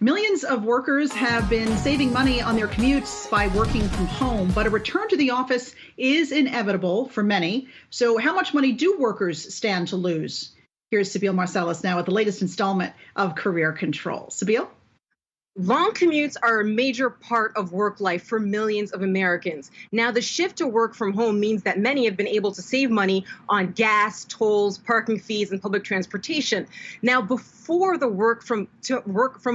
Millions of workers have been saving money on their commutes by working from home, but a return to the office is inevitable for many. So how much money do workers stand to lose? Here's Sibile Marcellus now with the latest installment of Career Control. Sibile? Long commutes are a major part of work life for millions of Americans. Now, the shift to work from home means that many have been able to save money on gas, tolls, parking fees, and public transportation. Now, before the work from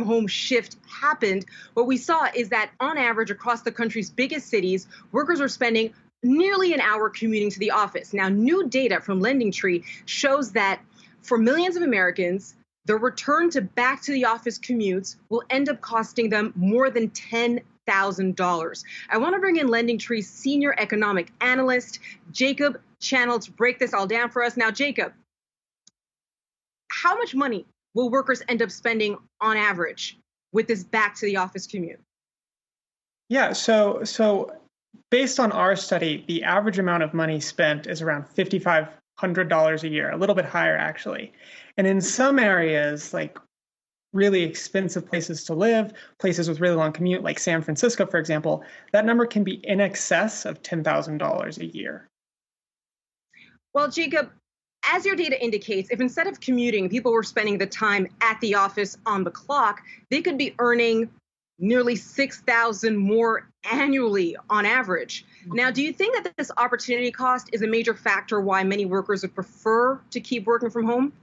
home shift happened, what we saw is that on average across the country's biggest cities, workers are spending nearly an hour commuting to the office. Now, new data from LendingTree shows that for millions of Americans, the return to back to the office commutes will end up costing them more than $10,000. I want to bring in LendingTree's senior economic analyst, Jacob Channel, to break this all down for us. Now, Jacob, how much money will workers end up spending on average with this back to the office commute? Yeah, so based on our study, the average amount of money spent is around $5,500 a year, a little bit higher actually. And in some areas, like really expensive places to live, places with really long commute, like San Francisco, for example, that number can be in excess of $10,000 a year. Well, Jacob, as your data indicates, if instead of commuting, people were spending the time at the office on the clock, they could be earning nearly $6,000 more annually on average. Now, do you think that this opportunity cost is a major factor why many workers would prefer to keep working from home?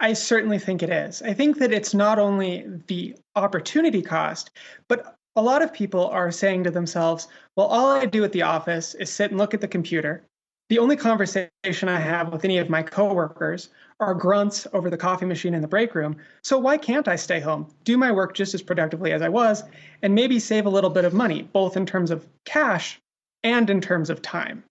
I certainly think it is. I think that it's not only the opportunity cost, but a lot of people are saying to themselves, well, all I do at the office is sit and look at the computer. The only conversation I have with any of my coworkers are grunts over the coffee machine in the break room. So why can't I stay home, do my work just as productively as I was, and maybe save a little bit of money, both in terms of cash and in terms of time?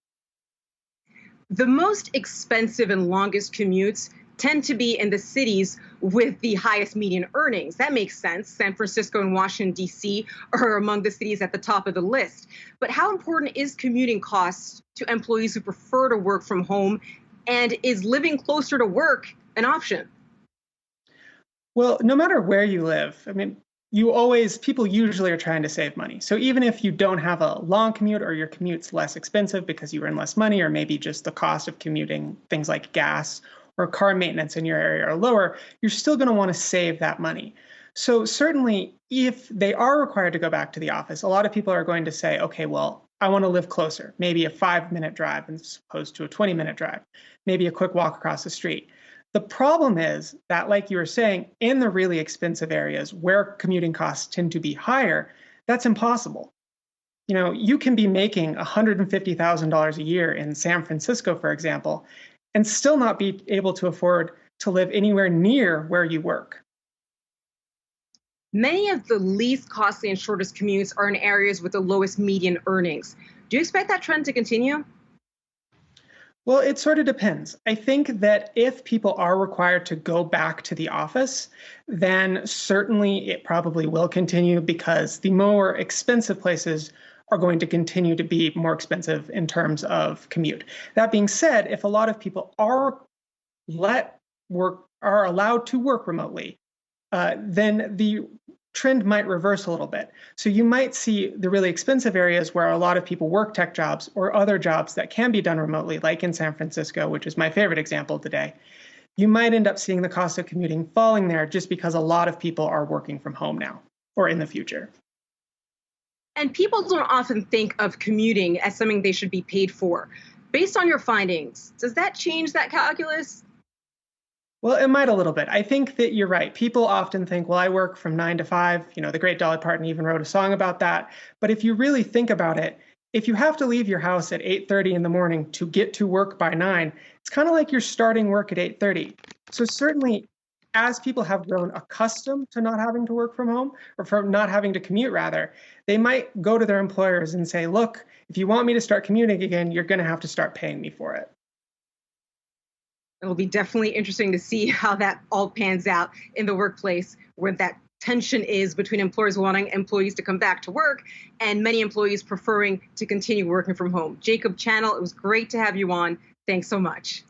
The most expensive and longest commutes tend to be in the cities with the highest median earnings. That makes sense. San Francisco and Washington, D.C. are among the cities at the top of the list. But how important is commuting costs to employees who prefer to work from home? And is living closer to work an option? Well, no matter where you live, people usually are trying to save money. So even if you don't have a long commute or your commute's less expensive because you earn less money, or maybe just the cost of commuting, things like gas or car maintenance in your area are lower, you're still going to want to save that money. So certainly, if they are required to go back to the office, a lot of people are going to say, okay, well, I want to live closer, maybe a 5-minute drive as opposed to a 20-minute drive, maybe a quick walk across the street. The problem is that, like you were saying, in the really expensive areas where commuting costs tend to be higher, that's impossible. You can be making $150,000 a year in San Francisco, for example, and still not be able to afford to live anywhere near where you work. Many of the least costly and shortest commutes are in areas with the lowest median earnings. Do you expect that trend to continue? Well, it sort of depends. I think that if people are required to go back to the office, then certainly it probably will continue because the more expensive places are going to continue to be more expensive in terms of commute. That being said, if a lot of people are allowed to work remotely, then the trend might reverse a little bit. So you might see the really expensive areas where a lot of people work tech jobs or other jobs that can be done remotely, like in San Francisco, which is my favorite example today. You might end up seeing the cost of commuting falling there just because a lot of people are working from home now or in the future. And people don't often think of commuting as something they should be paid for. Based on your findings, does that change that calculus? Well, it might a little bit. I think that you're right. People often think, well, I work from 9 to 5. The great Dolly Parton even wrote a song about that. But if you really think about it, if you have to leave your house at 8:30 in the morning to get to work by 9, it's kind of like you're starting work at 8:30. So certainly, as people have grown accustomed to not having to work from home, or from not having to commute rather, they might go to their employers and say, look, if you want me to start commuting again, you're going to have to start paying me for it. It'll be definitely interesting to see how that all pans out in the workplace, where that tension is between employers wanting employees to come back to work and many employees preferring to continue working from home. Jacob Channel, it was great to have you on. Thanks so much.